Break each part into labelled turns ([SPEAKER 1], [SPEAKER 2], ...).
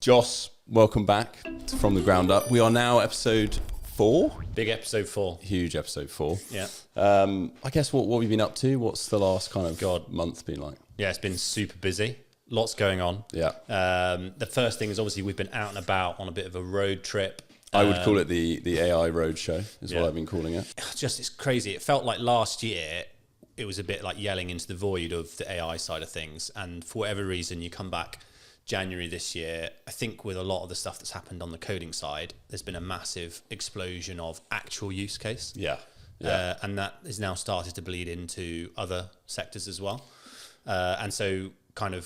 [SPEAKER 1] Joss, welcome back from the ground up. We are now episode 4.
[SPEAKER 2] Big episode 4.
[SPEAKER 1] Huge episode 4.
[SPEAKER 2] Yeah.
[SPEAKER 1] I guess what have you been up to? What's the last kind of month been like?
[SPEAKER 2] Yeah, it's been super busy. Lots going on.
[SPEAKER 1] Yeah.
[SPEAKER 2] The first thing is obviously we've been out and about on a bit of a road trip.
[SPEAKER 1] I would call it the AI roadshow is what I've been calling it.
[SPEAKER 2] It's crazy. It felt like last year it was a bit like yelling into the void of the AI side of things. And for whatever reason, you come back January this year, I think with a lot of the stuff that's happened on the coding side, there's been a massive explosion of actual use case.
[SPEAKER 1] Yeah.
[SPEAKER 2] And that is now started to bleed into other sectors as well. And so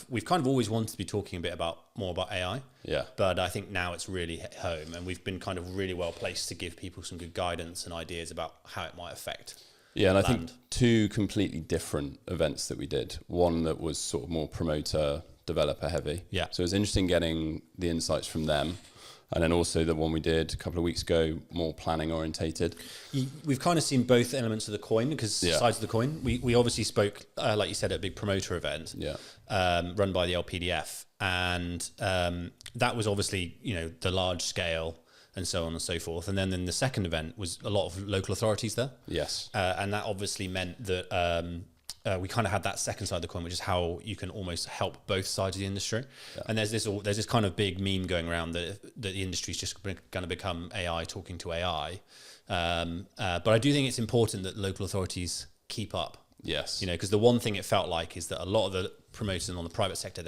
[SPEAKER 2] we've always wanted to be talking a bit more about AI.
[SPEAKER 1] Yeah.
[SPEAKER 2] But I think now it's really hit home, and we've been kind of really well placed to give people some good guidance and ideas about how it might affect.
[SPEAKER 1] Yeah, and I think 2 completely different events that we did. One that was sort of more promoter, developer heavy.
[SPEAKER 2] Yeah.
[SPEAKER 1] So it was interesting getting the insights from them. And then also the one we did a couple of weeks ago, more planning orientated.
[SPEAKER 2] We've kind of seen both elements of the coin, because sides of the coin. We obviously spoke, like you said, at a big promoter event run by the LPDF. And that was obviously, the large scale and so on and so forth. And then in the second event was a lot of local authorities there.
[SPEAKER 1] Yes.
[SPEAKER 2] And that obviously meant that we kind of had that second side of the coin, which is how you can almost help both sides of the industry. Yeah. And there's this kind of big meme going around that the industry is just going to become AI talking to AI. But I do think it's important that local authorities keep up.
[SPEAKER 1] Yes.
[SPEAKER 2] Because the one thing it felt like is that a lot of the promoters on the private sector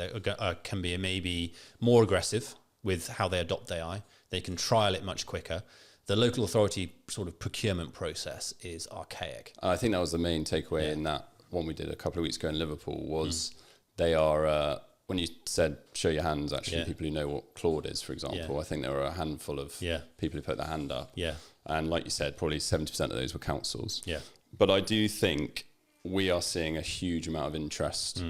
[SPEAKER 2] can be maybe more aggressive with how they adopt AI. They can trial it much quicker. The local authority sort of procurement process is archaic.
[SPEAKER 1] I think that was the main takeaway in that one we did a couple of weeks ago in Liverpool was they are, when you said show your hands, actually, people who know what Claude is, for example, I think there were a handful of people who put their hand up. Yeah. And like you said, probably 70% of those were councils. Yeah. But I do think we are seeing a huge amount of interest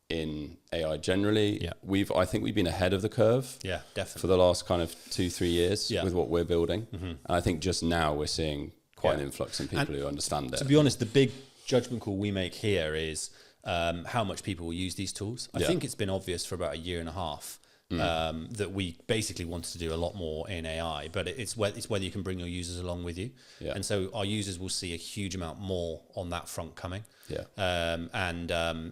[SPEAKER 1] in AI generally. Yeah. I think we've been ahead of the curve.
[SPEAKER 2] Yeah, definitely.
[SPEAKER 1] For the last kind of 2-3 years with what we're building. Mm-hmm. And I think just now we're seeing quite an influx in people who understand it.
[SPEAKER 2] To be honest, the big judgment call we make here is how much people will use these tools. I think it's been obvious for about a year and a half that we basically wanted to do a lot more in AI, but it's whether you can bring your users along with you. Yeah. And so our users will see a huge amount more on that front coming. Yeah. The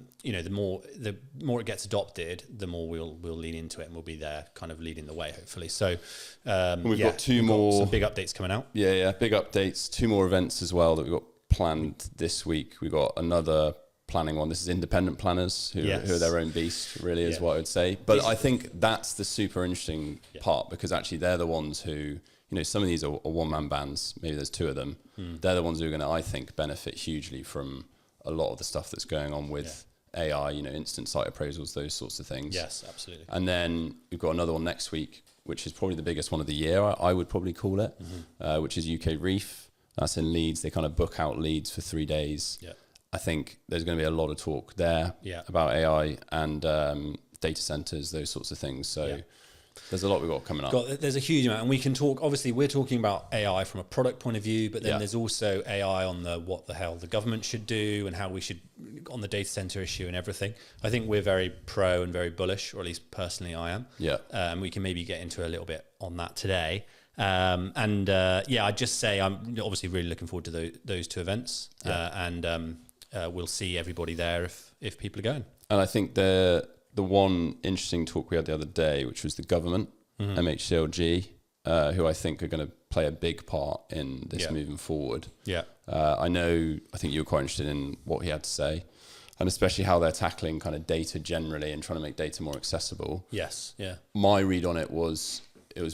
[SPEAKER 2] more it gets adopted, the more we'll lean into it, and we'll be there kind of leading the way, hopefully. So
[SPEAKER 1] we've got some
[SPEAKER 2] big updates coming out.
[SPEAKER 1] Yeah, big updates. 2 more events as well that we've got planned this week. We've got another planning one. This is independent planners who are their own beast, really, is what I would say. But I think that's the super interesting part, because actually they're the ones who, some of these are one-man bands, maybe there's 2 of them. They're the ones who are going to, I think, benefit hugely from a lot of the stuff that's going on with AI, instant site appraisals, those sorts of things.
[SPEAKER 2] Yes, absolutely.
[SPEAKER 1] And then we've got another one next week, which is probably the biggest one of the year, I would probably call it, which is UKREiiF. That's in Leeds. They kind of book out Leeds for 3 days. Yeah. I think there's going to be a lot of talk there about AI and data centers, those sorts of things. So there's a lot we've got coming up.
[SPEAKER 2] There's a huge amount, and we can talk. Obviously, we're talking about AI from a product point of view, but then there's also AI on what the hell the government should do and how we should on the data center issue and everything. I think we're very pro and very bullish, or at least personally I am. Yeah. And we can maybe get into a little bit on that today. I'd just say I'm obviously really looking forward to those 2 events, and we'll see everybody there if people are going.
[SPEAKER 1] And I think the one interesting talk we had the other day, which was the government, MHCLG, who I think are going to play a big part in this moving forward. Yeah. I think you were quite interested in what he had to say, and especially how they're tackling kind of data generally and trying to make data more accessible.
[SPEAKER 2] Yes. Yeah.
[SPEAKER 1] My read on it was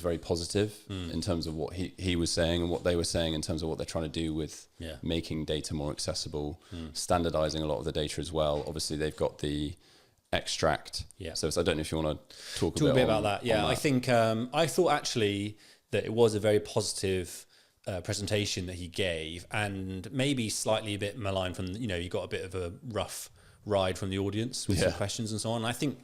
[SPEAKER 1] very positive in terms of what he was saying and what they were saying in terms of what they're trying to do with making data more accessible, standardizing a lot of the data as well. Obviously, they've got the extract service. I don't know if you want to talk a bit about that.
[SPEAKER 2] Yeah, I think I thought actually that it was a very positive presentation that he gave, and maybe slightly a bit maligned from, you got a bit of a rough ride from the audience with some questions and so on. I think,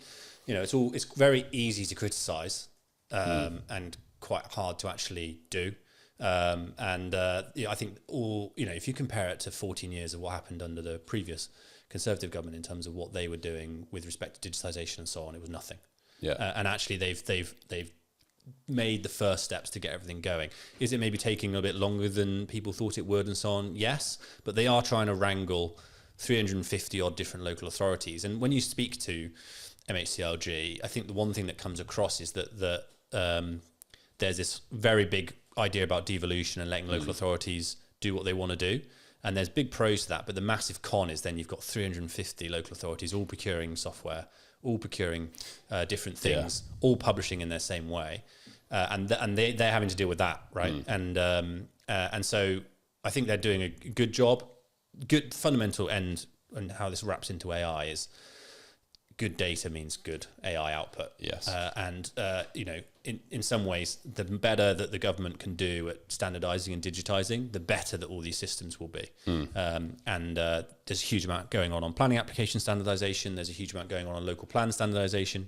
[SPEAKER 2] it's very easy to criticize. And quite hard to actually do. I think if you compare it to 14 years of what happened under the previous Conservative government in terms of what they were doing with respect to digitisation and so on, it was nothing. Yeah. And actually they've made the first steps to get everything going. Is it maybe taking a bit longer than people thought it would and so on? Yes, but they are trying to wrangle 350 odd different local authorities. And when you speak to MHCLG, I think the one thing that comes across is that there's this very big idea about devolution and letting local authorities do what they want to do. And there's big pros to that, but the massive con is then you've got 350 local authorities all procuring software, all procuring different things, all publishing in their same way. And they're having to deal with that, right? And so I think they're doing a good job. Good fundamental end, and how this wraps into AI is good data means good AI output.
[SPEAKER 1] Yes.
[SPEAKER 2] In some ways, the better that the government can do at standardizing and digitizing, the better that all these systems will be. There's a huge amount going on planning application standardization. There's a huge amount going on local plan standardization.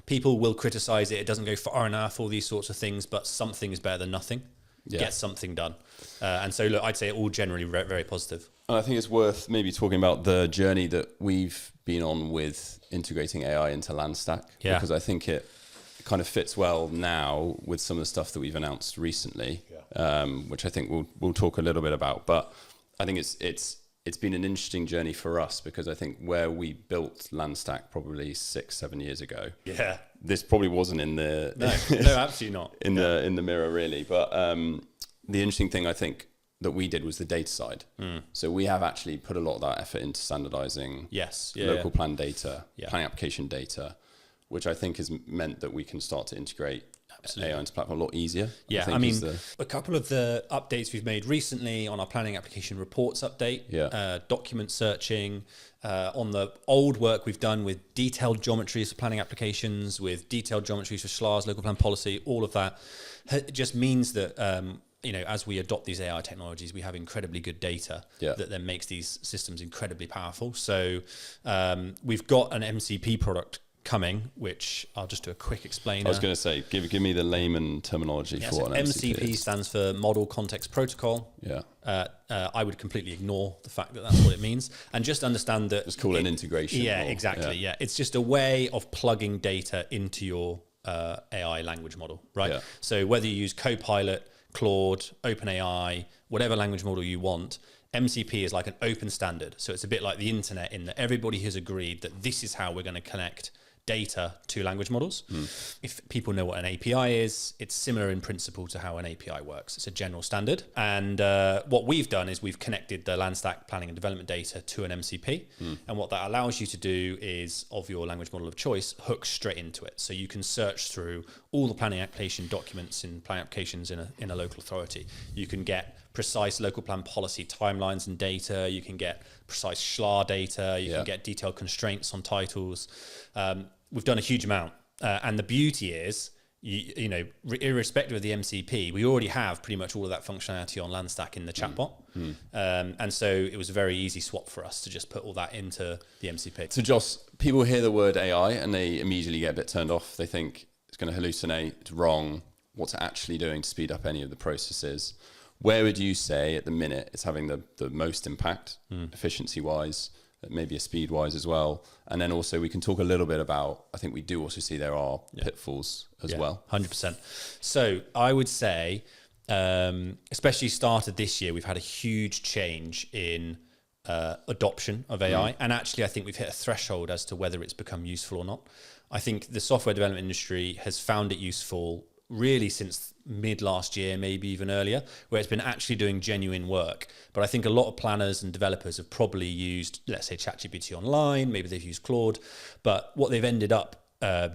[SPEAKER 2] People will criticize it. It doesn't go far enough, all these sorts of things, but something is better than nothing. Get something done. And so, look, I'd say all generally very positive.
[SPEAKER 1] And I think it's worth maybe talking about the journey that we've been on with integrating AI into Landstack, because I think it kind of fits well now with some of the stuff that we've announced recently, which I think we'll talk a little bit about. But I think it's been an interesting journey for us, because I think where we built Landstack probably 6-7 years ago, this probably wasn't in the
[SPEAKER 2] no, absolutely not
[SPEAKER 1] in the mirror really. But the interesting thing I think that we did was the data side. So we have actually put a lot of that effort into standardizing local plan data, planning application data, which I think has meant that we can start to integrate AI into platform a lot easier.
[SPEAKER 2] I mean, a couple of the updates we've made recently on our planning application reports update, document searching, on the old work we've done with detailed geometries for planning applications, with detailed geometries for SLAs, local plan policy, all of that just means that as we adopt these AI technologies, we have incredibly good data that then makes these systems incredibly powerful. So we've got an MCP product coming, which I'll just do a quick explainer.
[SPEAKER 1] I was going to say, give me the layman terminology for what an MCP is.
[SPEAKER 2] Stands for Model Context Protocol. I would completely ignore the fact that that's what it means, and just understand that
[SPEAKER 1] it's called an integration.
[SPEAKER 2] Exactly. It's just a way of plugging data into your AI language model, right? So whether you use Copilot, Claude, OpenAI, whatever language model you want, MCP is like an open standard. So it's a bit like the internet in that everybody has agreed that this is how we're going to connect data to language models. If people know what an API is, it's similar in principle to how an API works. It's a general standard. And what we've done is we've connected the Landstack planning and development data to an MCP. And what that allows you to do is, of your language model of choice, hook straight into it. So you can search through all the planning application documents in planning applications in a local authority. You can get precise local plan policy timelines and data. You can get precise SLA data. You can get detailed constraints on titles. We've done a huge amount. And the beauty is, irrespective of the MCP, we already have pretty much all of that functionality on Landstack in the chatbot. And so it was a very easy swap for us to just put all that into the MCP.
[SPEAKER 1] So Joss, people hear the word AI and they immediately get a bit turned off. They think it's going to hallucinate, it's wrong. What's it actually doing to speed up any of the processes? Where would you say at the minute it's having the most impact, efficiency-wise, maybe a speed-wise as well? And then also we can talk a little bit about, I think we do also see there are pitfalls as well.
[SPEAKER 2] 100%. So I would say, especially started this year, we've had a huge change in adoption of AI. And actually, I think we've hit a threshold as to whether it's become useful or not. I think the software development industry has found it useful really since mid last year, maybe even earlier, where it's been actually doing genuine work. But I think a lot of planners and developers have probably used, let's say, ChatGPT online, maybe they've used Claude, but what they've ended up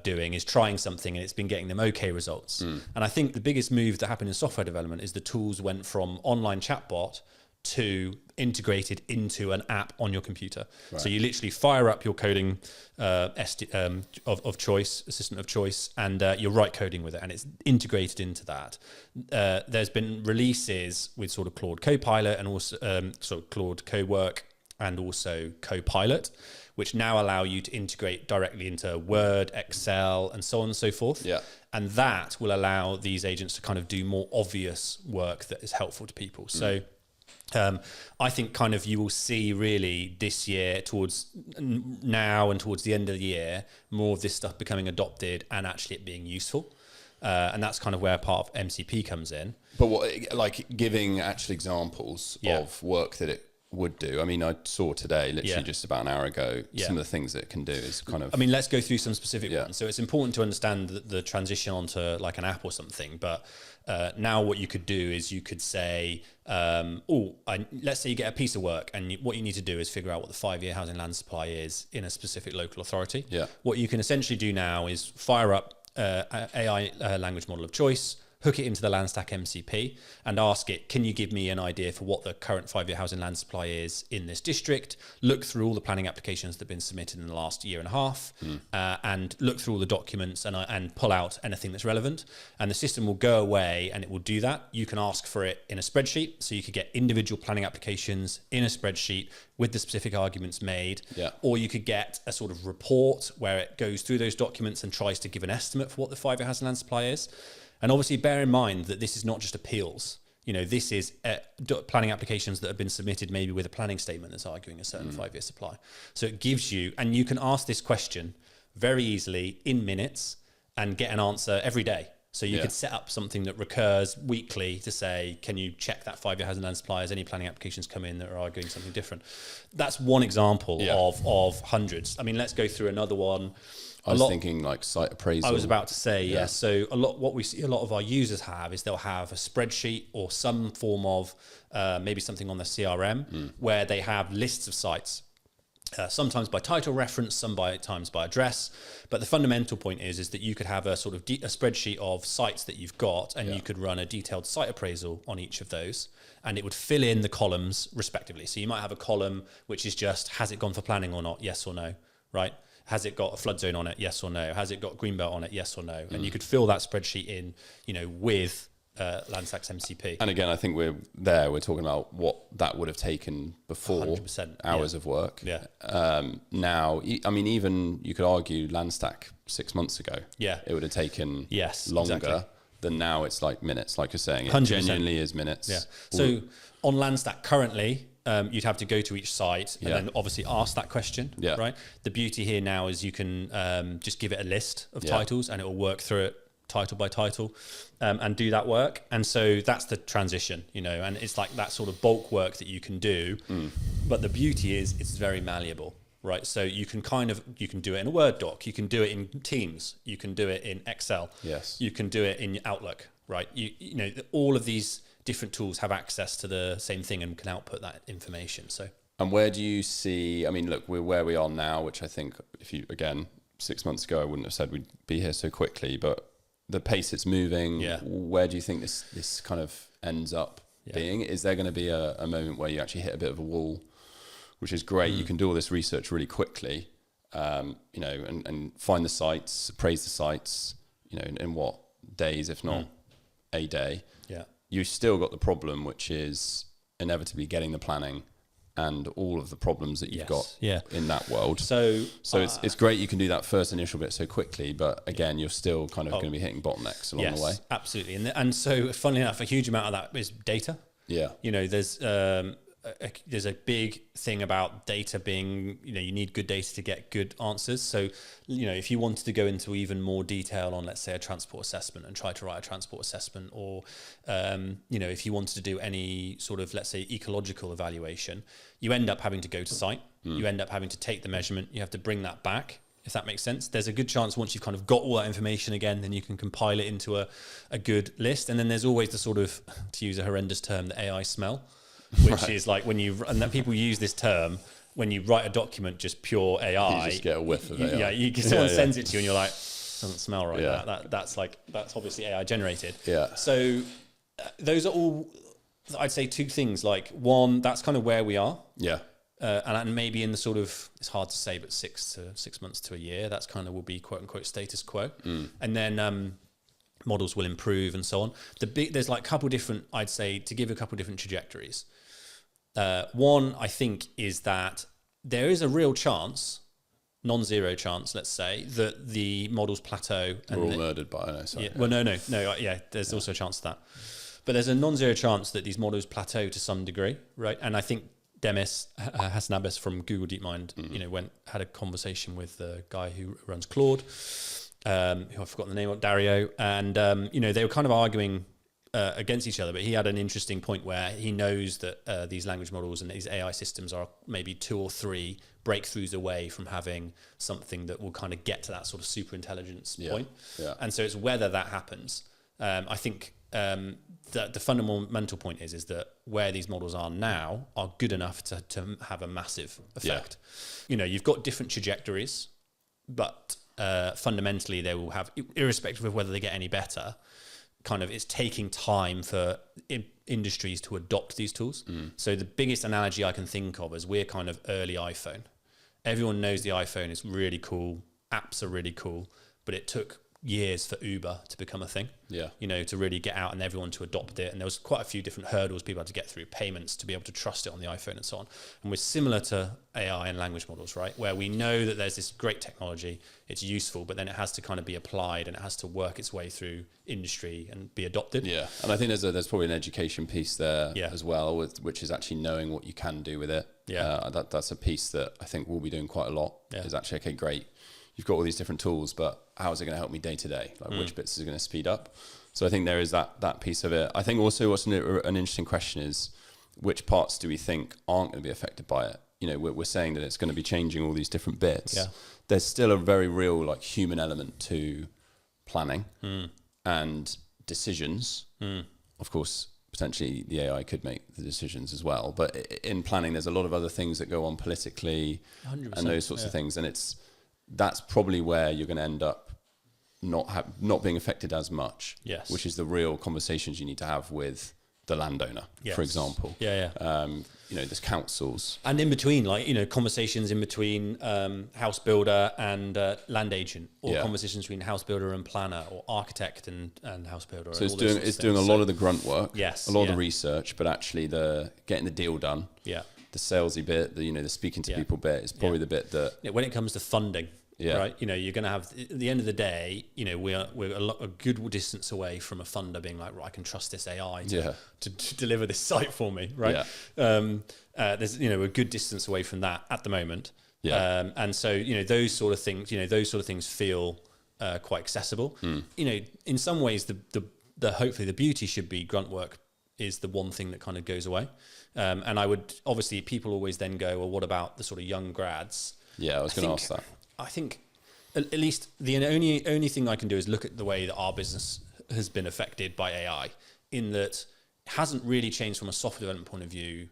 [SPEAKER 2] doing is trying something and it's been getting them okay results. And I think the biggest move that happened in software development is the tools went from online chatbot to integrated into an app on your computer. So you literally fire up your coding of choice, assistant of choice, and you're write coding with it, and it's integrated into that. There's been releases with sort of Claude Copilot and also sort of Claude Cowork and also Copilot, which now allow you to integrate directly into Word, Excel, and so on and so forth. And that will allow these agents to kind of do more obvious work that is helpful to people. So I think kind of you will see really this year towards now and towards the end of the year, more of this stuff becoming adopted and actually it being useful. And that's kind of where part of MCP comes in.
[SPEAKER 1] But what, like giving actual examples of work that it would do. I mean, I saw today, literally just about an hour ago, some of the things that it can do is kind of...
[SPEAKER 2] I mean, let's go through some specific ones. So it's important to understand the transition onto like an app or something. But now what you could do is you could say, let's say you get a piece of work and what you need to do is figure out what the 5-year housing land supply is in a specific local authority.
[SPEAKER 1] Yeah.
[SPEAKER 2] What you can essentially do now is fire up AI language model of choice, hook it into the Landstack MCP and ask it, can you give me an idea for what the current 5-year housing land supply is in this district? Look through all the planning applications that have been submitted in the last year and a half and look through all the documents and pull out anything that's relevant. And the system will go away and it will do that. You can ask for it in a spreadsheet. So you could get individual planning applications in a spreadsheet with the specific arguments made.
[SPEAKER 1] Yeah.
[SPEAKER 2] Or you could get a sort of report where it goes through those documents and tries to give an estimate for what the 5-year housing land supply is. And obviously bear in mind that this is not just appeals. You know, this is planning applications that have been submitted maybe with a planning statement that's arguing a certain 5-year supply. So it gives you, and you can ask this question very easily in minutes and get an answer every day. So you could set up something that recurs weekly to say, can you check that 5-year housing land supply? Has any planning applications come in that are arguing something different? That's one example of hundreds. I mean, let's go through another one.
[SPEAKER 1] I was thinking like site appraisal.
[SPEAKER 2] I was about to say, yeah. So what we see a lot of our users have is they'll have a spreadsheet or some form of maybe something on the CRM where they have lists of sites, sometimes by title reference, sometimes by address. But the fundamental point is that you could have a sort of a spreadsheet of sites that you've got, and you could run a detailed site appraisal on each of those, and it would fill in the columns respectively. So you might have a column which is just, has it gone for planning or not? Yes or no, right? Has it got a flood zone on it? Yes or no? Has it got greenbelt on it? Yes or no? And you could fill that spreadsheet in, you know, with Landstack's MCP.
[SPEAKER 1] And again, I think we're talking about what that would have taken before
[SPEAKER 2] 100%,
[SPEAKER 1] hours of work.
[SPEAKER 2] Yeah.
[SPEAKER 1] Now, I mean, even you could argue Landstack 6 months ago.
[SPEAKER 2] Yeah.
[SPEAKER 1] It would have taken longer than now. It's like minutes, like you're saying. It
[SPEAKER 2] 100%.
[SPEAKER 1] genuinely is minutes.
[SPEAKER 2] Yeah. So on Landstack currently, you'd have to go to each site and then obviously ask that question, right? The beauty here now is you can just give it a list of titles and it will work through it title by title and do that work. And so that's the transition, you know, and it's like that sort of bulk work that you can do. But the beauty is it's very malleable, right? So you can do it in a Word doc, you can do it in Teams, you can do it in Excel, you can do it in Outlook, right? You know, all of these different tools have access to the same thing and can output that information. So,
[SPEAKER 1] and where do you see, I mean, look, we're where we are now, which I think if you, again, 6 months ago, I wouldn't have said we'd be here so quickly, but the pace it's moving, where do you think this kind of ends up being? Is there going to be a moment where you actually hit a bit of a wall, which is great. You can do all this research really quickly, you know, and find the sites, appraise the sites, you know, in what days, if not a day.
[SPEAKER 2] Yeah.
[SPEAKER 1] You still got the problem, which is inevitably getting the planning and all of the problems that you've got in that world. So it's great you can do that first initial bit so quickly, but again, you're still kind of going to be hitting bottlenecks along the way.
[SPEAKER 2] Absolutely. And so funnily enough, a huge amount of that is data.
[SPEAKER 1] Yeah.
[SPEAKER 2] You know, there's a big thing about data being, you know, you need good data to get good answers. So, you know, if you wanted to go into even more detail on, let's say, a transport assessment and try to write a transport assessment, or, you know, if you wanted to do any sort of, let's say, ecological evaluation, you end up having to go to site. You end up having to take the measurement. You have to bring that back, if that makes sense. There's a good chance once you've kind of got all that information again, then you can compile it into a good list. And then there's always the sort of, to use a horrendous term, the AI smell, which is like when you, and that people use this term, when you write a document, just pure AI.
[SPEAKER 1] You just get a whiff of AI.
[SPEAKER 2] Yeah, someone sends it to you and you're like, doesn't smell right. That's obviously AI generated.
[SPEAKER 1] Yeah.
[SPEAKER 2] So those are all, I'd say, two things. Like one, that's kind of where we are.
[SPEAKER 1] Yeah.
[SPEAKER 2] And maybe in the sort of, it's hard to say, but 6 months to a year, that's kind of will be quote unquote status quo. And then models will improve and so on. There's like a couple different, I'd say, to give a couple different trajectories. One, I think, is that there is a real chance, non-zero chance, let's say, that the models plateau.
[SPEAKER 1] We're all murdered by it.
[SPEAKER 2] Well, no. There's also a chance of that. But there's a non-zero chance that these models plateau to some degree, right? And I think Demis Hassanabis from Google DeepMind, you know, had a conversation with the guy who runs Claude, who I've forgotten the name of, Dario, and they were kind of arguing against each other, but he had an interesting point where he knows that these language models and these AI systems are maybe 2 or 3 breakthroughs away from having something that will kind of get to that sort of super intelligence point. Yeah. And so it's whether that happens. I think the fundamental point is that where these models are now are good enough to have a massive effect. Yeah. You've got different trajectories, but fundamentally they will have, irrespective of whether they get any better, kind of it's taking time for industries to adopt these tools. So the biggest analogy I can think of is we're kind of early iPhone. Everyone knows the iPhone is really cool. Apps are really cool, but it took years for Uber to become a thing. Yeah. To really get out and everyone to adopt it. And there was quite a few different hurdles people had to get through, payments to be able to trust it on the iPhone and so on. And we're similar to AI and language models, right? Where we know that there's this great technology, it's useful, but then it has to kind of be applied and it has to work its way through industry and be adopted.
[SPEAKER 1] Yeah. And I think there's probably an education piece there as well, which is actually knowing what you can do with it. Yeah. That's a piece that I think we'll be doing quite a lot. Yeah. Is actually, okay, great. You've got all these different tools, but how is it going to help me day to day? Like which bits is it going to speed up? So I think there is that piece of it. I think also what's an interesting question is which parts do we think aren't going to be affected by it? We're saying that it's going to be changing all these different bits. Yeah. There's still a very real human element to planning and decisions. Of course, potentially the AI could make the decisions as well. But in planning, there's a lot of other things that go on politically 100%, and those sorts of things. And that's probably where you're going to end up not being affected as much, which is the real conversations you need to have with the landowner, for example. There's councils.
[SPEAKER 2] And in between, conversations in between house builder and land agent, or conversations between house builder and planner, or architect and house builder.
[SPEAKER 1] So it's doing a lot of the grunt work, a lot of the research, but actually getting the deal done. Yeah. The salesy bit, the speaking to people bit is probably the bit that...
[SPEAKER 2] when it comes to funding, right? You're going to have, at the end of the day, we're a good distance away from a funder being like, right, I can trust this AI to deliver this site for me, right? There's, we're a good distance away from that at the moment. And so, those sort of things feel quite accessible. In some ways, the hopefully the beauty should be grunt work is the one thing that kind of goes away. And I would, obviously, people always then go, well, what about the sort of young grads?
[SPEAKER 1] Yeah, I was going to ask that.
[SPEAKER 2] I think at least the only thing I can do is look at the way that our business has been affected by AI, in that it hasn't really changed from a software development point of view,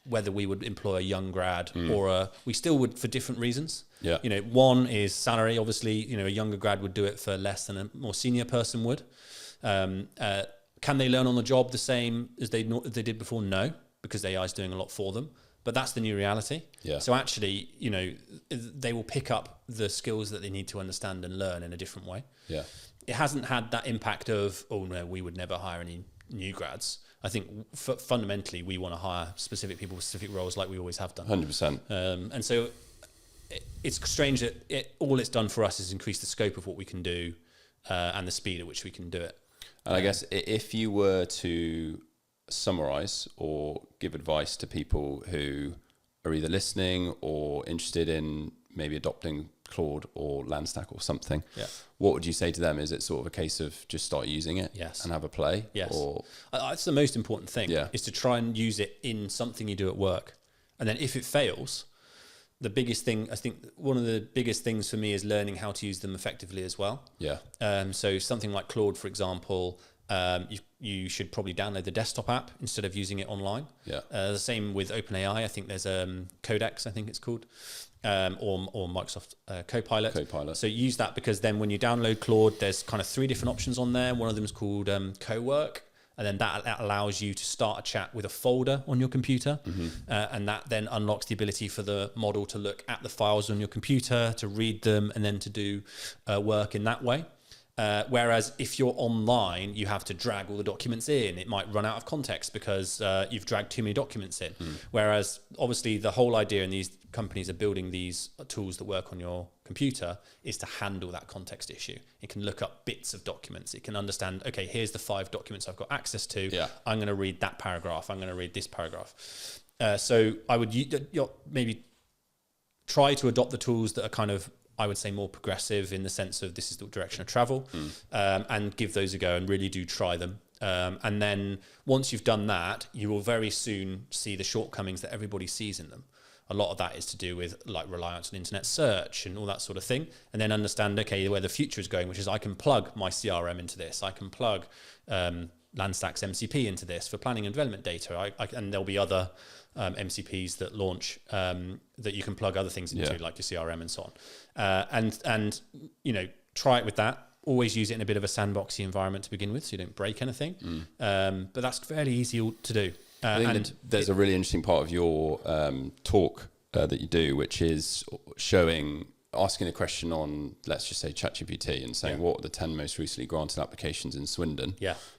[SPEAKER 2] whether we would employ a young grad or we still would for different reasons. Yeah. One is salary. Obviously, a younger grad would do it for less than a more senior person would. Can they learn on the job the same as they did before? No, because AI is doing a lot for them. But that's the new reality. Yeah. So actually, they will pick up the skills that they need to understand and learn in a different way. Yeah. It hasn't had that impact of, oh no, we would never hire any new grads. I think fundamentally we want to hire specific people with specific roles like we always have done.
[SPEAKER 1] 100%.
[SPEAKER 2] And so it's strange that all it's done for us is increase the scope of what we can do and the speed at which we can do it.
[SPEAKER 1] And I guess if you were to summarize or give advice to people who are either listening or interested in maybe adopting Claude or Landstack or something, what would you say to them? Is it sort of a case of just start using it and have a play?
[SPEAKER 2] Yes. Or that's the most important thing, is to try and use it in something you do at work. And then if it fails, the biggest thing, I think one of the biggest things for me is learning how to use them effectively as well. Yeah. So something like Claude, for example, you should probably download the desktop app instead of using it online. Yeah. The same with OpenAI. I think there's Codex, I think it's called, or Microsoft Copilot. So use that, because then when you download Claude, there's kind of 3 different options on there. One of them is called co-work. And then that allows you to start a chat with a folder on your computer. And that then unlocks the ability for the model to look at the files on your computer, to read them, and then to do work in that way. Whereas if you're online, you have to drag all the documents in. It might run out of context because you've dragged too many documents in. Whereas obviously the whole idea, and these companies are building these tools that work on your computer, is to handle that context issue. It can look up bits of documents. It can understand, okay, here's the 5 documents I've got access to. Yeah. I'm going to read that paragraph. I'm going to read this paragraph. So I would maybe try to adopt the tools that are kind of I would say more progressive in the sense of this is the direction of travel, and give those a go and really do try them. And then once you've done that, you will very soon see the shortcomings that everybody sees in them. A lot of that is to do with like reliance on internet search and all that sort of thing. And then understand, okay, where the future is going, which is I can plug my CRM into this. I can plug Landstack's MCP into this for planning and development data. And there'll be other MCPs that launch that you can plug other things into, like your CRM and so on. And you know, try it with that. Always use it in a bit of a sandboxy environment to begin with, so you don't break anything. But that's fairly easy to do.
[SPEAKER 1] I think there's a really interesting part of your talk that you do, which is asking a question on, let's just say, ChatGPT, and saying what are the 10 most recently granted applications in Swindon,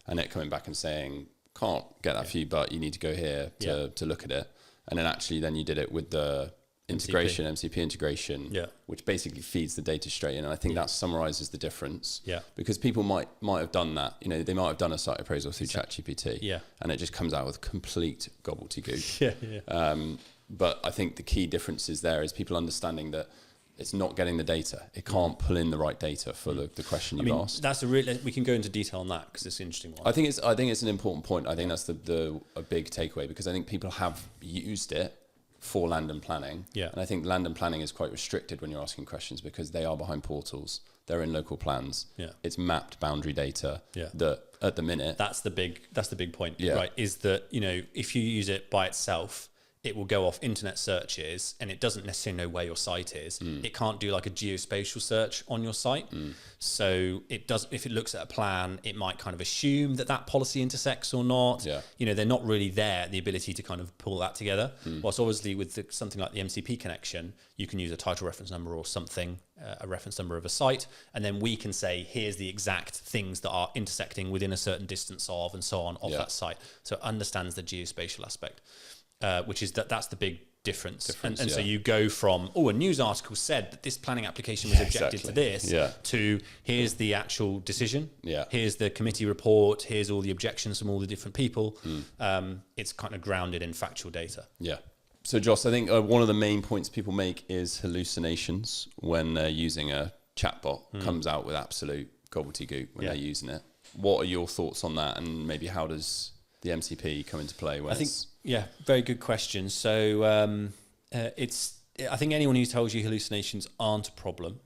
[SPEAKER 1] and it coming back and saying, can't get that for you, but you need to go here to look at it. And then actually then you did it with the MCP integration, which basically feeds the data straight in. And I think that summarizes the difference. Because people might have done that. You know, they might have done a site appraisal through ChatGPT, and it just comes out with complete gobbledygook. But I think the key difference is people understanding that it's not getting the data. It can't pull in the right data for the question you've asked.
[SPEAKER 2] That's we can go into detail on that because it's an interesting one.
[SPEAKER 1] I think it's an important point. I think that's a big takeaway, because I think people have used it for land and planning. And I think land and planning is quite restricted when you're asking questions, because they are behind portals. They're in local plans. It's mapped boundary data that at the minute.
[SPEAKER 2] That's the big point, right? Is that, you know, if you use it by itself, it will go off internet searches and it doesn't necessarily know where your site is. It can't do like a geospatial search on your site. So it does, if it looks at a plan, it might kind of assume that policy intersects or not. You know, they're not really there, the ability to kind of pull that together. Whilst obviously with something like the MCP connection, you can use a title reference number or something, a reference number of a site, and then we can say, here's the exact things that are intersecting within a certain distance of, and so on, of that site. So it understands the geospatial aspect. Which is that's the big difference. And so you go from, a news article said that this planning application was objected to this, to here's the actual decision, here's the committee report, here's all the objections from all the different people. It's kind of grounded in factual data.
[SPEAKER 1] So Joss, I think one of the main points people make is hallucinations when they're using a chatbot. Comes out with absolute gobbledygook when they're using it. What are your thoughts on that, and maybe how does the MCP come into play?
[SPEAKER 2] Very good question. So I think anyone who tells you hallucinations aren't a problem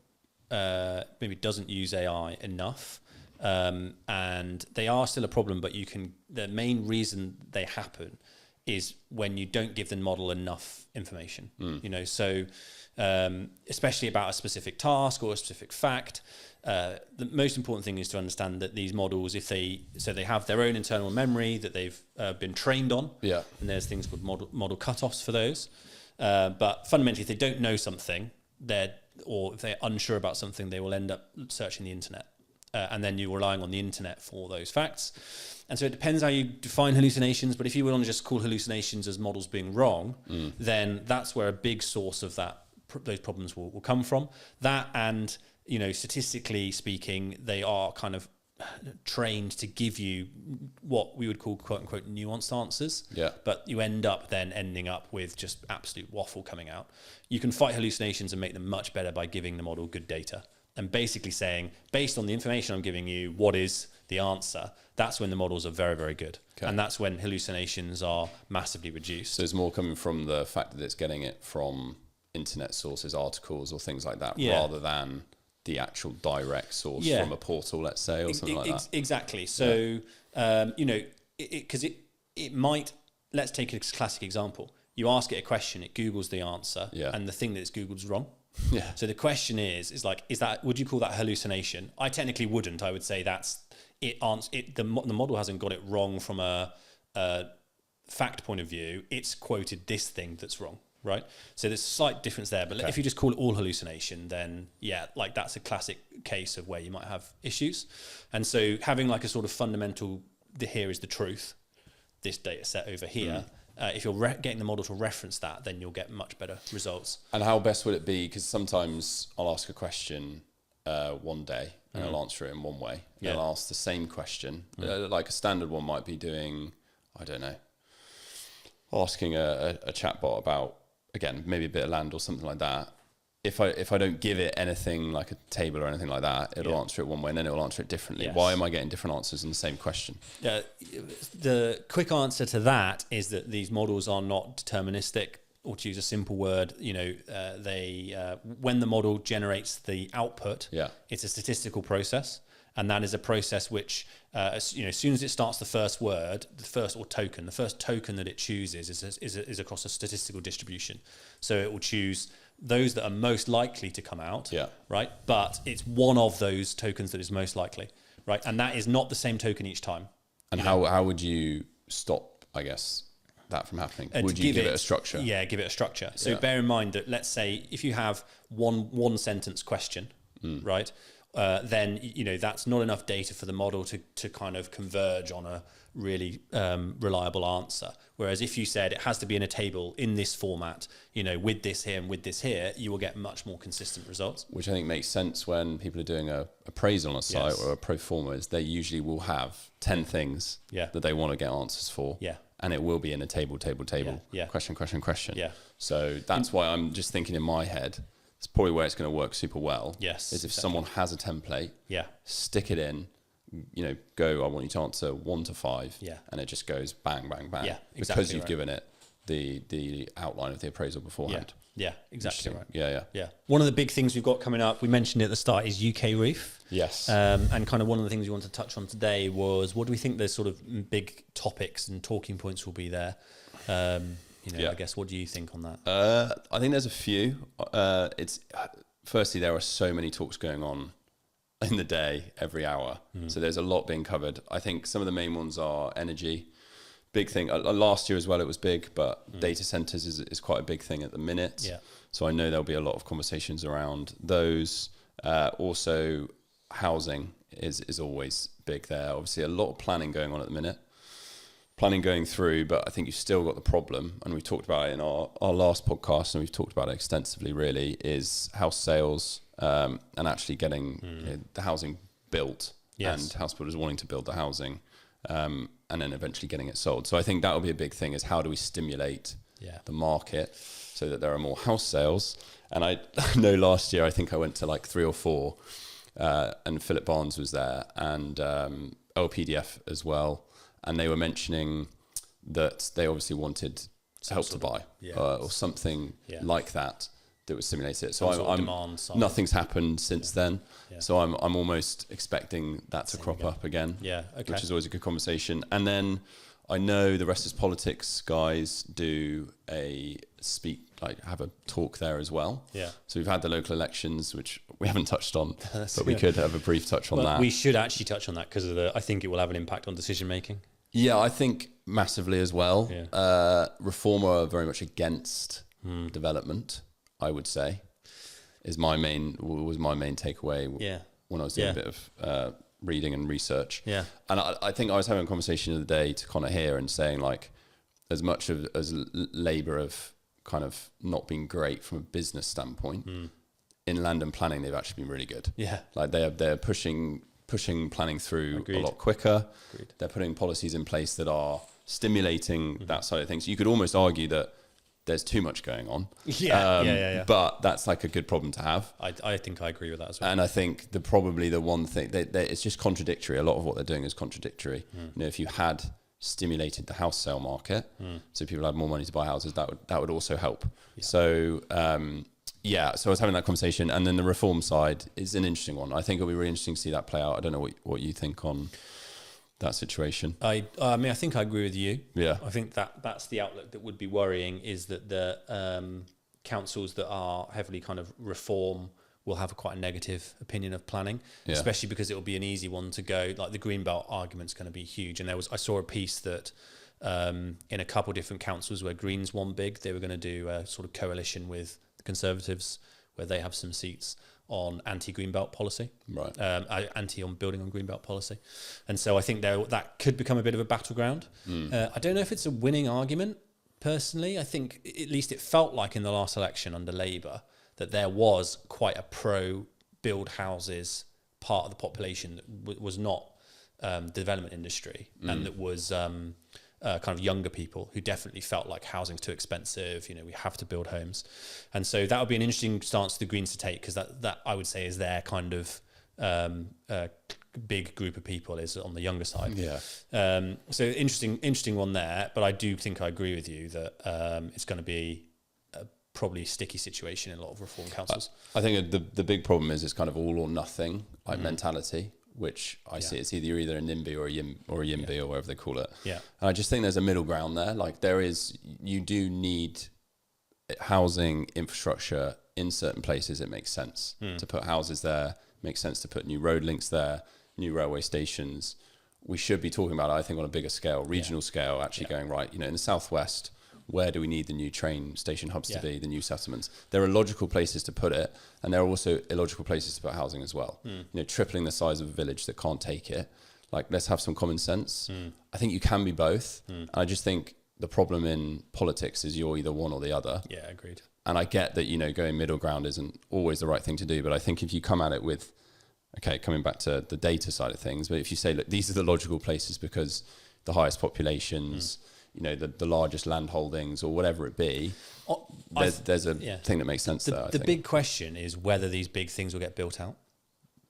[SPEAKER 2] maybe doesn't use AI enough, and they are still a problem. But the main reason they happen is when you don't give the model enough information. You know, so especially about a specific task or a specific fact. The most important thing is to understand that these models, they have their own internal memory that they've been trained on, and there's things called model cutoffs for those. But fundamentally, if they don't know something, or if they're unsure about something, they will end up searching the internet, and then you're relying on the internet for those facts. And so it depends how you define hallucinations. But if you want to just call hallucinations as models being wrong, then that's where a big source of those problems will come from. That, and you know, statistically speaking, they are kind of trained to give you what we would call quote unquote nuanced answers. But you end up with just absolute waffle coming out. You can fight hallucinations and make them much better by giving the model good data and basically saying, based on the information I'm giving you, what is the answer? That's when the models are very, very good. And that's when hallucinations are massively reduced.
[SPEAKER 1] So it's more coming from the fact that it's getting it from internet sources, articles or things like that, rather than the actual direct source from a portal, let's say, or something like that.
[SPEAKER 2] Exactly. So, you know, because it might, let's take a classic example. You ask it a question, it Googles the answer, and the thing that it's Googled is wrong. So the question is would you call that hallucination? I technically wouldn't. I would say the model hasn't got it wrong from a fact point of view. It's quoted this thing that's wrong. Right, so there's a slight difference there, but if you just call it all hallucination, then that's a classic case of where you might have issues. And so having like a sort of fundamental, here is the truth, this data set over here. If you're getting the model to reference that, then you'll get much better results.
[SPEAKER 1] And how best would it be? Because sometimes I'll ask a question one day and I'll answer it in one way. And I'll ask the same question. Like a standard one might be doing, I don't know, asking a chatbot about, again, maybe a bit of land or something like that. if I don't give it anything like a table or anything like that, it'll answer it one way and then it'll answer it differently. Yes. Why am I getting different answers on the same question?
[SPEAKER 2] The quick answer to that is that these models are not deterministic, or to use a simple word, when the model generates the output, it's a statistical process. And that is a process which, as soon as it starts the first word, the first token that it chooses is across a statistical distribution. So it will choose those that are most likely to come out, right? But it's one of those tokens that is most likely, right? And that is not the same token each time.
[SPEAKER 1] And how would you stop, I guess, that from happening? Would you give it a structure?
[SPEAKER 2] Yeah, give it a structure. So bear in mind that, let's say, if you have one sentence question, right? Then that's not enough data for the model to kind of converge on a really reliable answer. Whereas if you said it has to be in a table in this format, with this here and with this here, you will get much more consistent results.
[SPEAKER 1] Which I think makes sense when people are doing a appraisal on a site or a pro forma. Is they usually will have 10 things that they want to get answers for. Yeah. And it will be in a table, question. Yeah. So that's why I'm just thinking in my head, it's probably where it's going to work super well.
[SPEAKER 2] Yes.
[SPEAKER 1] Is if someone has a template, stick it in, go, I want you to answer 1 to 5. Yeah. And it just goes bang, bang, bang. Yeah, exactly. Because you've given it the outline of the appraisal beforehand.
[SPEAKER 2] Yeah, exactly right.
[SPEAKER 1] Yeah.
[SPEAKER 2] One of the big things we've got coming up, we mentioned it at the start, is UKREiiF.
[SPEAKER 1] Yes.
[SPEAKER 2] And kind of one of the things we want to touch on today was, what do we think the sort of big topics and talking points will be there? I guess, what do you think on that?
[SPEAKER 1] I think there's a few. Firstly, there are so many talks going on in the day, every hour. So there's a lot being covered. I think some of the main ones are energy. Big thing. Last year as well, it was big, but data centers is quite a big thing at the minute. Yeah. So I know there'll be a lot of conversations around those. Also, housing is always big there. Obviously, a lot of planning going on at the minute. Planning going through, but I think you've still got the problem, and we've talked about it in our last podcast, and we've talked about it extensively, really, is house sales and actually getting the housing built, and house builders wanting to build the housing, and then eventually getting it sold. So I think that will be a big thing, is how do we stimulate the market so that there are more house sales. And I know last year, I think I went to like 3 or 4, and Philip Barnes was there, and LPDF as well. And they were mentioning that they obviously wanted help to buy or something like that would stimulate it. So nothing's happened since then. Yeah. So I'm almost expecting that to crop up again. Yeah, okay. Which is always a good conversation. And then I know the Rest is Politics guys do have a talk there as well. Yeah. So we've had the local elections, which we haven't touched on, but we could have a brief touch on that.
[SPEAKER 2] We should actually touch on that because I think it will have an impact on decision making.
[SPEAKER 1] Yeah, I think massively as well. Yeah. Reform are very much against development, I would say, was my main takeaway when I was doing a bit of reading and research. Yeah. And I think I was having a conversation the other day to Connor here and saying, like, as much as Labour have kind of not been great from a business standpoint, in land and planning they've actually been really good. Yeah. Like they're pushing planning through a lot quicker. Agreed. They're putting policies in place that are stimulating that side of things. You could almost argue that there's too much going on. Yeah. But that's like a good problem to have.
[SPEAKER 2] I think I agree with that as well.
[SPEAKER 1] And I think probably the one thing it's just contradictory. A lot of what they're doing is contradictory. If you had stimulated the house sale market, so people had more money to buy houses, that would also help. Yeah. So so I was having that conversation, and then the reform side is an interesting one. I think it'll be really interesting to see that play out. I don't know what you think on that situation.
[SPEAKER 2] I mean, I think I agree with you. Yeah. I think that's the outlook that would be worrying, is that the councils that are heavily kind of reform will have quite a negative opinion of planning, especially because it will be an easy one to go. Like the Greenbelt argument's going to be huge. And I saw a piece that in a couple of different councils where Greens won big, they were going to do a sort of coalition with the Conservatives, where they have some seats on anti-Greenbelt policy, right? Anti on building on Greenbelt policy, and so I think that could become a bit of a battleground. I don't know if it's a winning argument personally. I think at least it felt like in the last election under Labour that there was quite a pro-build houses part of the population that was not the development industry, and that was kind of younger people who definitely felt like housing's too expensive. We have to build homes, and so that would be an interesting stance for the Greens to take, because that I would say is their kind of big group of people is on the younger side. So interesting one there. But I do think I agree with you that it's going to be probably a sticky situation in a lot of reform councils.
[SPEAKER 1] I think the big problem is it's kind of all or nothing mentality, which I see it's either a NIMBY or a YIMBY or whatever they call it. And I just think there's a middle ground there. Like you do need housing infrastructure in certain places. It makes sense to put houses there. Makes sense to put new road links there, new railway stations. We should be talking about, I think, on a bigger scale, regional scale, actually going, right, in the southwest, where do we need the new train station hubs to be, the new settlements? There are logical places to put it, and there are also illogical places to put housing as well. Tripling the size of a village that can't take it. Like, let's have some common sense. I think you can be both. I just think the problem in politics is you're either one or the other.
[SPEAKER 2] Yeah, agreed.
[SPEAKER 1] And I get that, going middle ground isn't always the right thing to do. But I think if you come at it with, okay, coming back to the data side of things, but if you say, look, these are the logical places because the highest populations, the largest land holdings or whatever it be, there's a thing that makes sense there.
[SPEAKER 2] The big question is whether these big things will get built out.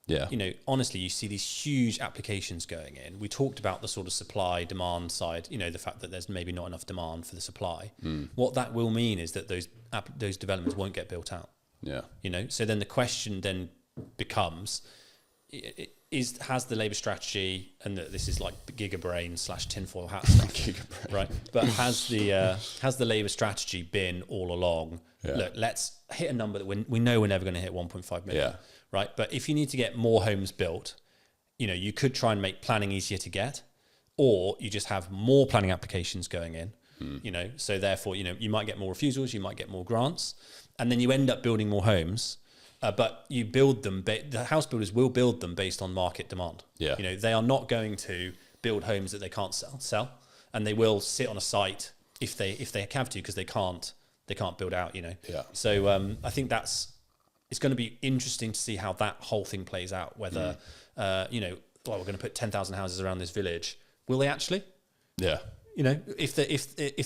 [SPEAKER 1] Yeah.
[SPEAKER 2] Honestly, you see these huge applications going in. We talked about the sort of supply demand side, the fact that there's maybe not enough demand for the supply. What that will mean is that those developments won't get built out.
[SPEAKER 1] Yeah.
[SPEAKER 2] So then the question then becomes, has the Labour strategy, and this is like the gigabrain / tinfoil hat stuff, right? But has the Labour strategy been all along, look, let's hit a number that we know we're never going to hit 1.5 million. Right, but if you need to get more homes built, you could try and make planning easier to get, or you just have more planning applications going in. So therefore, you might get more refusals, you might get more grants, and then you end up building more homes. But you build them. The house builders will build them based on market demand. They are not going to build homes that they can't sell, and they will sit on a site if they have to, because they can't build out. So I think it's going to be interesting to see how that whole thing plays out. Whether we're going to put 10,000 houses around this village. Will they actually?
[SPEAKER 1] Yeah.
[SPEAKER 2] If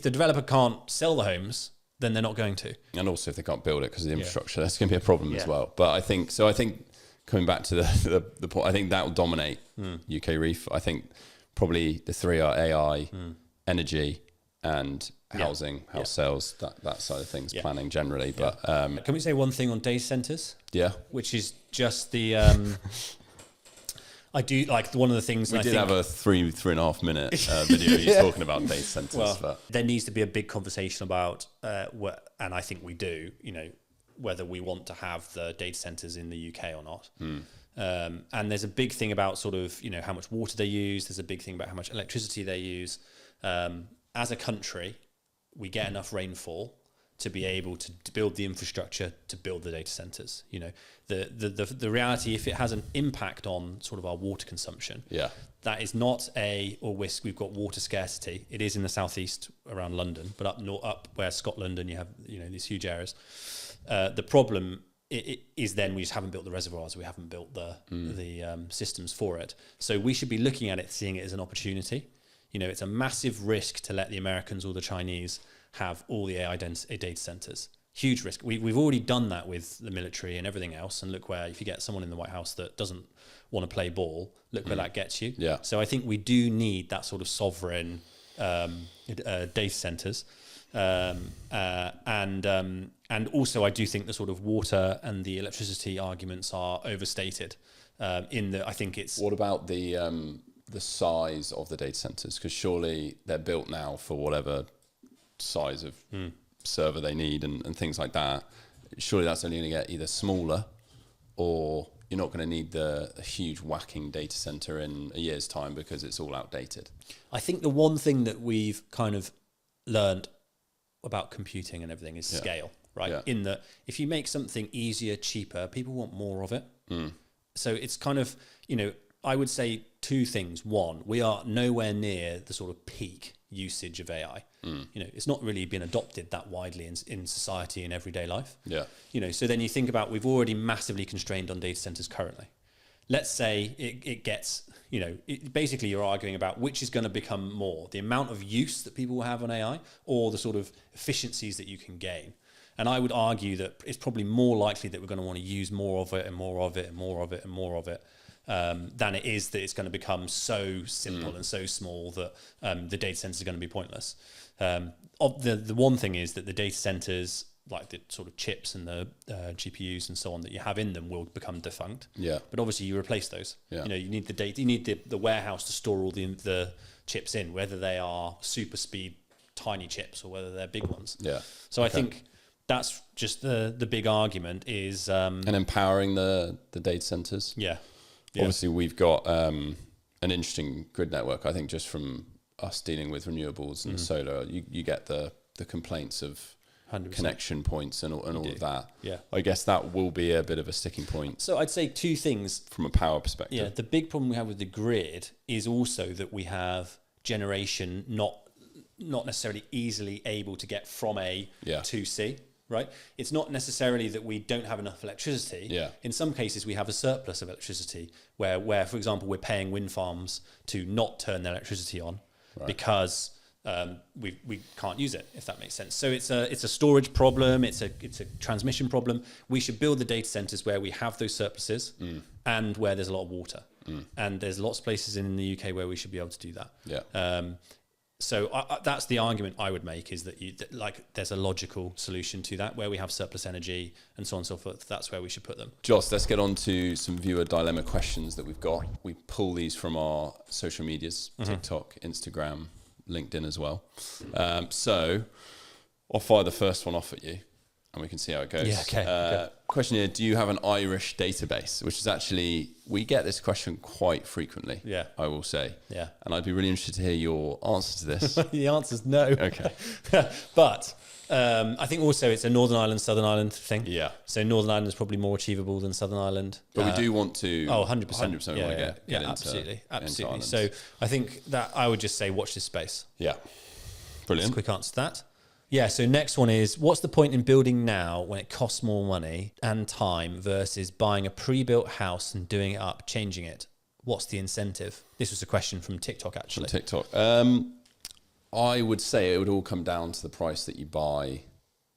[SPEAKER 2] the developer can't sell the homes, then they're not going to. And
[SPEAKER 1] also if they can't build it because of the infrastructure, that's going to be a problem as well. But I think coming back to the point, I think that will dominate UKREiiF. I think probably the three are AI, energy, and housing, house sales, that side of things, planning generally. But
[SPEAKER 2] can we say one thing on data centers?
[SPEAKER 1] Yeah.
[SPEAKER 2] Which is just the I do like one of the things
[SPEAKER 1] we did have a 3.5 minute video you talking about data centers.
[SPEAKER 2] Well, there needs to be a big conversation about and I think we do, whether we want to have the data centers in the UK or not. And there's a big thing about sort of, how much water they use. There's a big thing about how much electricity they use. As a country, we get enough rainfall to be able to build the infrastructure to build the data centers. The reality, if it has an impact on sort of our water consumption, that is not we've got water scarcity. It is in the southeast around London, but up where Scotland and you have these huge areas. The problem is then we just haven't built the reservoirs. We haven't built the systems for it. So we should be looking at it, seeing it as an opportunity. It's a massive risk to let the Americans or the Chinese have all the AI data centers. Huge risk. We've already done that with the military and everything else. And look where, if you get someone in the White House that doesn't want to play ball, look where that gets you.
[SPEAKER 1] Yeah.
[SPEAKER 2] So I think we do need that sort of sovereign data centers. And also I do think the sort of water and the electricity arguments are overstated. I think it's...
[SPEAKER 1] What about the size of the data centers? Because surely they're built now for whatever size of server they need and things like that. Surely that's only going to get either smaller, or you're not going to need the huge whacking data center in a year's time because it's all outdated.
[SPEAKER 2] I think the one thing that we've kind of learned about computing and everything is scale, right? Yeah. In that if you make something easier, cheaper, people want more of it. So it's kind of, I would say two things. One, we are nowhere near the sort of peak usage of AI. It's not really been adopted that widely in society and everyday life.
[SPEAKER 1] Yeah.
[SPEAKER 2] So then you think about, we've already massively constrained on data centers currently. let's say it gets, basically you're arguing about which is going to become more, the amount of use that people will have on AI or the sort of efficiencies that you can gain. And I would argue that it's probably more likely that we're going to want to use more of it and more of it and more of it and more of it than it is that it's going to become so simple and so small that the data centers are going to be pointless. The one thing is that the data centers, like the sort of chips and the GPUs and so on that you have in them, will become defunct.
[SPEAKER 1] Yeah.
[SPEAKER 2] But obviously you replace those.
[SPEAKER 1] Yeah.
[SPEAKER 2] You need the data. You need the warehouse to store all the chips in, whether they are super speed tiny chips or whether they're big ones.
[SPEAKER 1] Yeah.
[SPEAKER 2] So I think that's just the big argument is
[SPEAKER 1] and empowering the data centers.
[SPEAKER 2] Yeah.
[SPEAKER 1] Obviously, we've got an interesting grid network. I think just from us dealing with renewables and solar, you get the complaints of
[SPEAKER 2] 100%.
[SPEAKER 1] Connection points and all of that.
[SPEAKER 2] Yeah.
[SPEAKER 1] I guess that will be a bit of a sticking point.
[SPEAKER 2] So I'd say two things
[SPEAKER 1] from a power perspective.
[SPEAKER 2] Yeah, the big problem we have with the grid is also that we have generation not necessarily easily able to get from A to C. Right? It's not necessarily that we don't have enough electricity.
[SPEAKER 1] Yeah.
[SPEAKER 2] In some cases, we have a surplus of electricity where, for example, we're paying wind farms to not turn their electricity on because we can't use it, if that makes sense. So it's a storage problem. It's a transmission problem. We should build the data centers where we have those surpluses and where there's a lot of water. And there's lots of places in the UK where we should be able to do that.
[SPEAKER 1] Yeah.
[SPEAKER 2] So that's the argument I would make, is that there's a logical solution to that where we have surplus energy and so on and so forth. That's where we should put them.
[SPEAKER 1] Joss, let's get on to some viewer dilemma questions that we've got. We pull these from our social medias, TikTok, Instagram, LinkedIn as well. So I'll fire the first one off at you and we can see how it goes.
[SPEAKER 2] Yeah, okay.
[SPEAKER 1] Question here, do you have an Irish database? Which is actually, we get this question quite frequently, I will say.
[SPEAKER 2] Yeah.
[SPEAKER 1] And I'd be really interested to hear your answer to this.
[SPEAKER 2] The answer's no.
[SPEAKER 1] Okay.
[SPEAKER 2] But I think also it's a Northern Ireland, Southern Ireland thing.
[SPEAKER 1] Yeah.
[SPEAKER 2] So Northern Ireland is probably more achievable than Southern Ireland.
[SPEAKER 1] But we do want to...
[SPEAKER 2] 100%.
[SPEAKER 1] 100%
[SPEAKER 2] Yeah,
[SPEAKER 1] want to get into
[SPEAKER 2] absolutely. Absolutely.
[SPEAKER 1] Into
[SPEAKER 2] So I think that I would just say watch this space.
[SPEAKER 1] Yeah. Brilliant.
[SPEAKER 2] Just a quick answer to that. Yeah, so next one is, what's the point in building now when it costs more money and time versus buying a pre-built house and doing it up, changing it? What's the incentive? This was a question from TikTok, actually.
[SPEAKER 1] From TikTok. I would say it would all come down to the price that you buy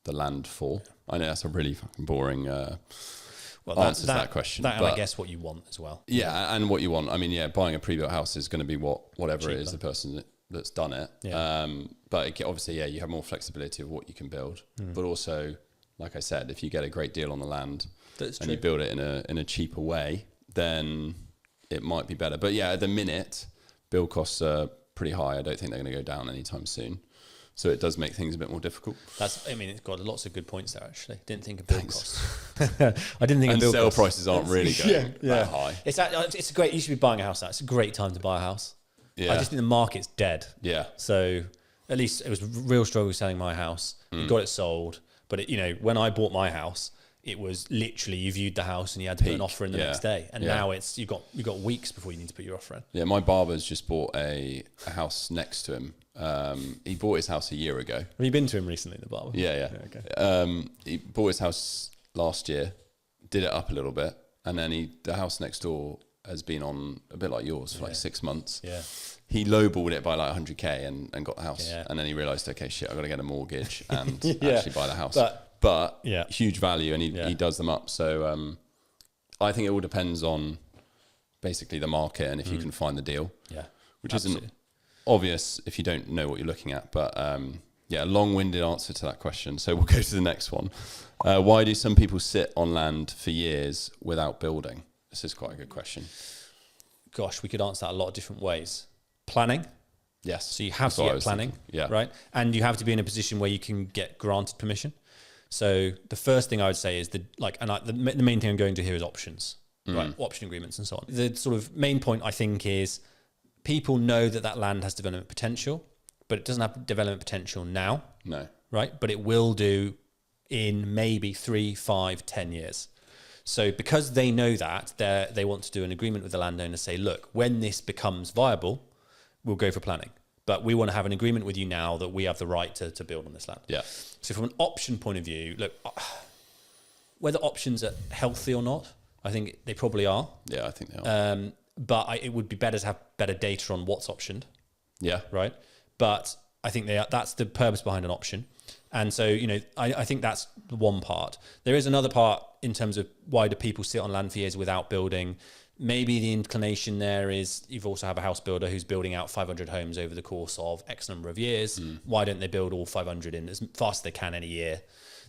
[SPEAKER 1] the land for. I know that's a really fucking boring answer to that question.
[SPEAKER 2] That, and I guess what you want as well.
[SPEAKER 1] Yeah, and what you want. I mean, buying a pre-built house is going to be whatever
[SPEAKER 2] cheaper.
[SPEAKER 1] It is, the person that's done it.
[SPEAKER 2] Yeah.
[SPEAKER 1] But obviously, you have more flexibility of what you can build. But also, like I said, if you get a great deal on the land and you build it in a cheaper way, then it might be better. But at the minute, build costs are pretty high. I don't think they're going to go down anytime soon. So it does make things a bit more difficult.
[SPEAKER 2] It's got lots of good points there, actually. Didn't think of build costs. I didn't think of build
[SPEAKER 1] sale
[SPEAKER 2] costs.
[SPEAKER 1] prices aren't really going that high.
[SPEAKER 2] It's great. You should be buying a house now. It's a great time to buy a house.
[SPEAKER 1] Yeah.
[SPEAKER 2] I just think the market's dead.
[SPEAKER 1] Yeah.
[SPEAKER 2] So at least it was a real struggle selling my house. We got it sold. But when I bought my house, it was literally you viewed the house and you had to put an offer in the next day. And now it's you've got weeks before you need to put your offer in. Yeah,
[SPEAKER 1] my barber's just bought a house next to him. He bought his house a year ago.
[SPEAKER 2] Have you been to him recently, the barber?
[SPEAKER 1] Yeah. Okay. He bought his house last year, did it up a little bit, and then the house next door has been on a bit like yours for like 6 months.
[SPEAKER 2] Yeah.
[SPEAKER 1] He lowballed it by like 100k and got the house. Yeah. And then he realised, okay, shit, I've got to get a mortgage and actually buy the house. But huge value, and he does them up. So I think it all depends on basically the market and if you can find the deal. Yeah. Which isn't obvious if you don't know what you're looking at. But a long-winded answer to that question. So we'll go to the next one. Why do some people sit on land for years without building? This is quite a good question.
[SPEAKER 2] Gosh, we could answer that a lot of different ways. Planning.
[SPEAKER 1] Yes.
[SPEAKER 2] So you have to get planning.
[SPEAKER 1] Yeah.
[SPEAKER 2] Right. And you have to be in a position where you can get granted permission. So the first thing I would say is the main thing I'm going to here is options, right? Option agreements and so on. The sort of main point I think is people know that land has development potential, but it doesn't have development potential now.
[SPEAKER 1] No.
[SPEAKER 2] Right. But it will do in maybe 3, 5, 10 years. So because they know that, they want to do an agreement with the landowner, say, look, when this becomes viable, we'll go for planning. But we want to have an agreement with you now that we have the right to build on this land. Yeah. So from an option point of view, look, whether options are healthy or not, I think they probably are.
[SPEAKER 1] Yeah, I think they are.
[SPEAKER 2] But it would be better to have better data on what's optioned.
[SPEAKER 1] Yeah.
[SPEAKER 2] Right. But I think that's the purpose behind an option. And so, I think that's the one part. There is another part in terms of why do people sit on land for years without building. Maybe the inclination there is you've also have a house builder who's building out 500 homes over the course of X number of years. Why don't they build all 500 in as fast as they can any year?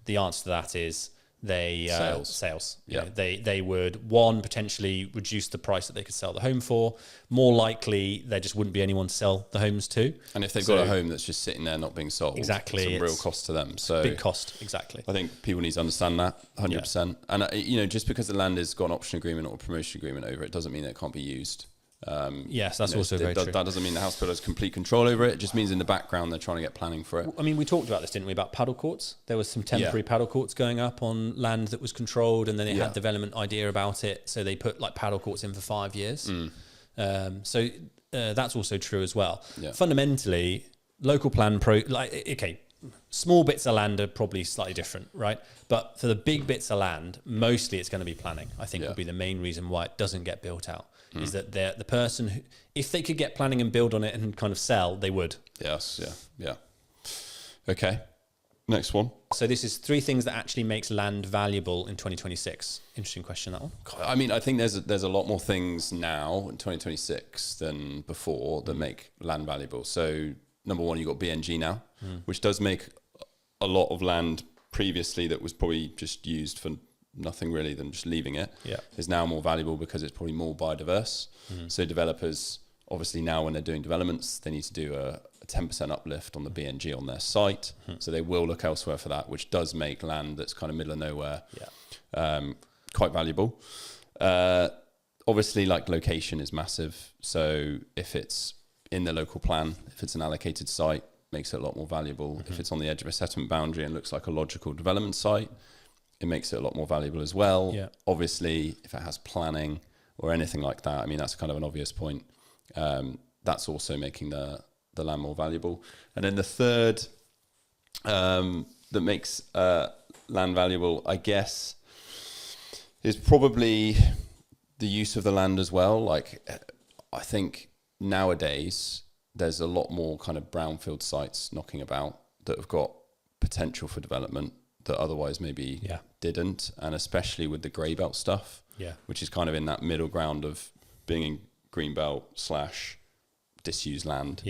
[SPEAKER 2] The answer to that is sales.
[SPEAKER 1] Yeah.
[SPEAKER 2] They would, one, potentially reduce the price that they could sell the home for. More likely, there just wouldn't be anyone to sell the homes to.
[SPEAKER 1] And if they've got a home that's just sitting there not being sold,
[SPEAKER 2] exactly,
[SPEAKER 1] it's a real cost to them. So
[SPEAKER 2] big cost, exactly.
[SPEAKER 1] I think people need to understand that 100%. Yeah. And just because the land has got an option agreement or a promotion agreement over it doesn't mean that it can't be used.
[SPEAKER 2] Yes, that's also very true.
[SPEAKER 1] That doesn't mean the house builder has complete control over it. It just means in the background they're trying to get planning for it.
[SPEAKER 2] I mean, we talked about this, didn't we, about paddle courts? There was some temporary paddle courts going up on land that was controlled, and then they had development idea about it, so they put like paddle courts in for 5 years. So that's also true as well. Yeah. Fundamentally, local plan small bits of land are probably slightly different, right? But for the big bits of land, mostly it's going to be planning, I think would be the main reason why it doesn't get built out. Is that the person who, if they could get planning and build on it and kind of sell, they would.
[SPEAKER 1] Yes, yeah. Okay, next one.
[SPEAKER 2] So this is 3 things that actually makes land valuable in 2026. Interesting question, that one.
[SPEAKER 1] I mean, I think there's a lot more things now in 2026 than before that make land valuable. So number one, you've got BNG now, which does make a lot of land previously that was probably just used for nothing really than just leaving it, is now more valuable because it's probably more biodiverse. So developers, obviously now when they're doing developments, they need to do a 10% uplift on the BNG on their site. So they will look elsewhere for that, which does make land that's kind of middle of nowhere quite valuable. Obviously, like location is massive. So if it's in the local plan, if it's an allocated site, makes it a lot more valuable. If it's on the edge of a settlement boundary and looks like a logical development site, it makes it a lot more valuable as well. Yeah. Obviously, if it has planning or anything like that, I mean, that's kind of an obvious point. That's also making the land more valuable. And then the third that makes land valuable, I guess, is probably the use of the land as well. Like, I think nowadays there's a lot more kind of brownfield sites knocking about that have got potential for development that otherwise maybe didn't, and especially with the grey belt stuff, which is kind of in that middle ground of being in green belt / disused land.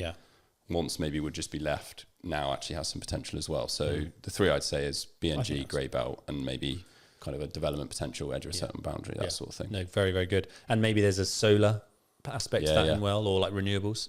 [SPEAKER 1] Once maybe would just be left, now actually has some potential as well. So the 3 I'd say is BNG, grey belt, and maybe kind of a development potential, edge of a settlement boundary, that sort of thing.
[SPEAKER 2] No, very, very good. And maybe there's a solar aspect to that as well, or like renewables,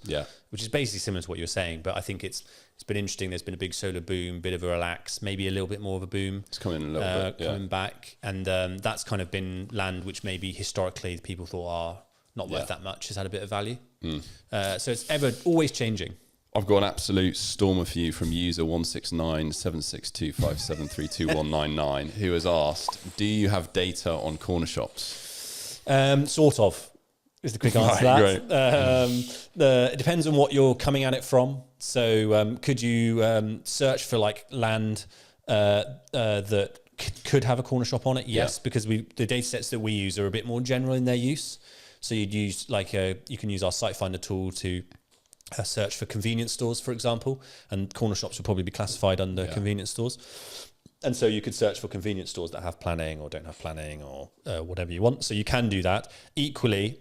[SPEAKER 2] which is basically similar to what you're saying. But I think it's been interesting. There's been a big solar boom, bit of a relax, maybe a little bit more of a boom.
[SPEAKER 1] It's coming a little bit,
[SPEAKER 2] coming back, and that's kind of been land which maybe historically people thought are not worth that much, has had a bit of value. So it's always changing.
[SPEAKER 1] I've got an absolute stormer for you from user 1697625732199 who has asked, do you have data on corner shops?
[SPEAKER 2] Sort of is the quick answer to that. It depends on what you're coming at it from. So could you search for like land that could have a corner shop on it? Yes, because the data sets that we use are a bit more general in their use. So you'd use you can use our site finder tool to search for convenience stores, for example, and corner shops would probably be classified under convenience stores. And so you could search for convenience stores that have planning or don't have planning or whatever you want. So you can do that. Equally,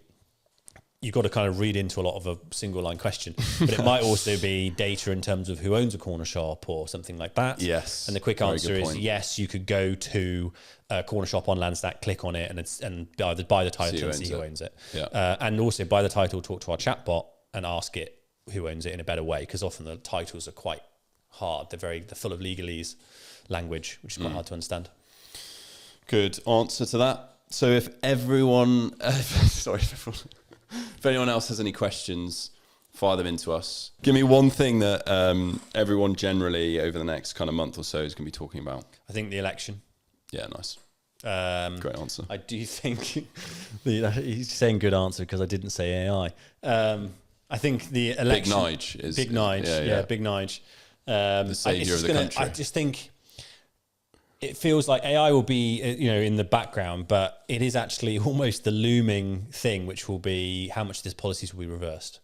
[SPEAKER 2] you've got to kind of read into a lot of a single line question, but it might also be data in terms of who owns a corner shop or something like that.
[SPEAKER 1] Yes.
[SPEAKER 2] And the quick answer is yes, you could go to a corner shop on Landstack, click on it, and either buy the title and see who owns it.
[SPEAKER 1] Yeah.
[SPEAKER 2] And also buy the title, talk to our chatbot and ask it who owns it in a better way, because often the titles are quite hard. They're full of legalese language, which is quite hard to understand.
[SPEAKER 1] Good answer to that. So if everyone, if anyone else has any questions, fire them into us. Give me one thing that everyone generally over the next kind of month or so is going to be talking about.
[SPEAKER 2] I think the election.
[SPEAKER 1] Yeah, nice. Great answer.
[SPEAKER 2] I do think he's saying good answer because I didn't say AI. I think the election.
[SPEAKER 1] Big Nige is.
[SPEAKER 2] Big Nige, Big Nige.
[SPEAKER 1] The saviour of the country.
[SPEAKER 2] I just think it feels like AI will be, in the background, but it is actually almost the looming thing, which will be how much of these policies will be reversed.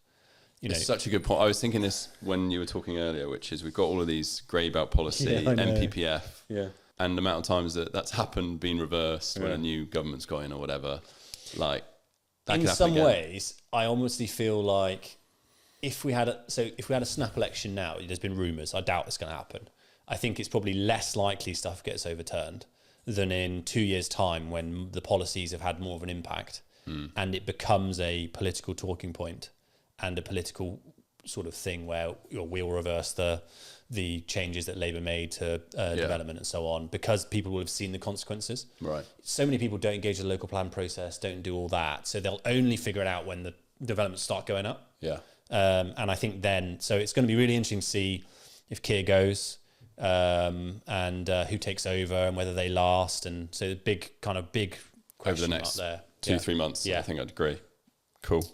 [SPEAKER 1] It's such a good point. I was thinking this when you were talking earlier, which is we've got all of these grey belt policy, MPPF, and the amount of times that's happened, been reversed when a new government's got in or whatever. Like, that
[SPEAKER 2] in some ways, I honestly feel like if we had a snap election now, there's been rumours. I doubt it's going to happen. I think it's probably less likely stuff gets overturned than in 2 years' time when the policies have had more of an impact and it becomes a political talking point and a political sort of thing where we'll reverse the changes that Labour made to development and so on, because people will have seen the consequences.
[SPEAKER 1] Right.
[SPEAKER 2] So many people don't engage in the local plan process, don't do all that. So they'll only figure it out when the developments start going up.
[SPEAKER 1] Yeah.
[SPEAKER 2] And I think so it's going to be really interesting to see if Keir goes, and who takes over and whether they last. And so the big question
[SPEAKER 1] over the next
[SPEAKER 2] there.
[SPEAKER 1] 2-3 months. I think I'd agree. Cool.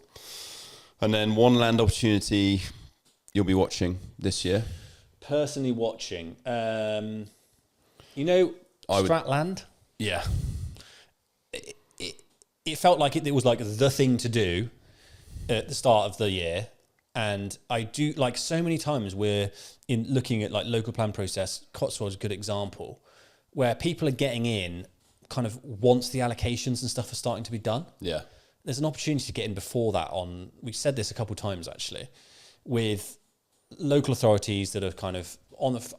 [SPEAKER 1] And then one land opportunity you'll be watching this year.
[SPEAKER 2] Personally watching, Stratland.
[SPEAKER 1] Yeah.
[SPEAKER 2] It felt like it was like the thing to do at the start of the year. And I do, like, so many times we're in looking at like local plan process. Cotswold's a good example where people are getting in kind of once the allocations and stuff are starting to be done.
[SPEAKER 1] Yeah.
[SPEAKER 2] There's an opportunity to get in before that we've said this a couple of times actually, with local authorities that are kind of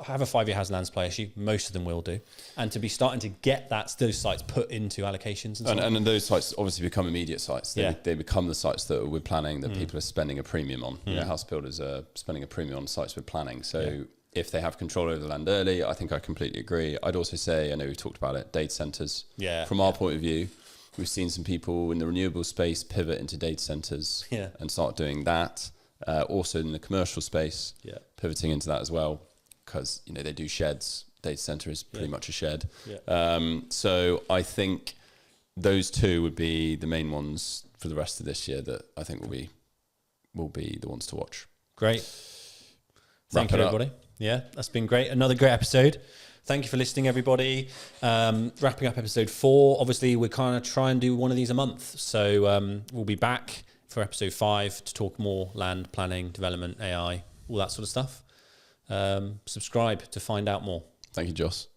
[SPEAKER 2] have a 5-year housing lands play issue. Most of them will do. And to be starting to get those sites put into allocations and so on.
[SPEAKER 1] And those sites obviously become immediate sites. They become the sites that we're planning, that people are spending a premium on. House builders are spending a premium on sites we're planning. So if they have control over the land early, I think I completely agree. I'd also say, I know we've talked about it, data centres. From our point of view, we've seen some people in the renewable space pivot into data centres and start doing that. Also in the commercial space, pivoting into that as well, because they do sheds. Data center is pretty much a shed. So I think those two would be the main ones for the rest of this year that I think will be the ones to watch.
[SPEAKER 2] Great. Thank you, everybody. Yeah, that's been great. Another great episode. Thank you for listening, everybody. Wrapping up episode 4. Obviously, we're kind of trying to do one of these a month. So we'll be back for episode 5 to talk more land, planning, development, AI, all that sort of stuff. Subscribe to find out more.
[SPEAKER 1] Thank you, Joss.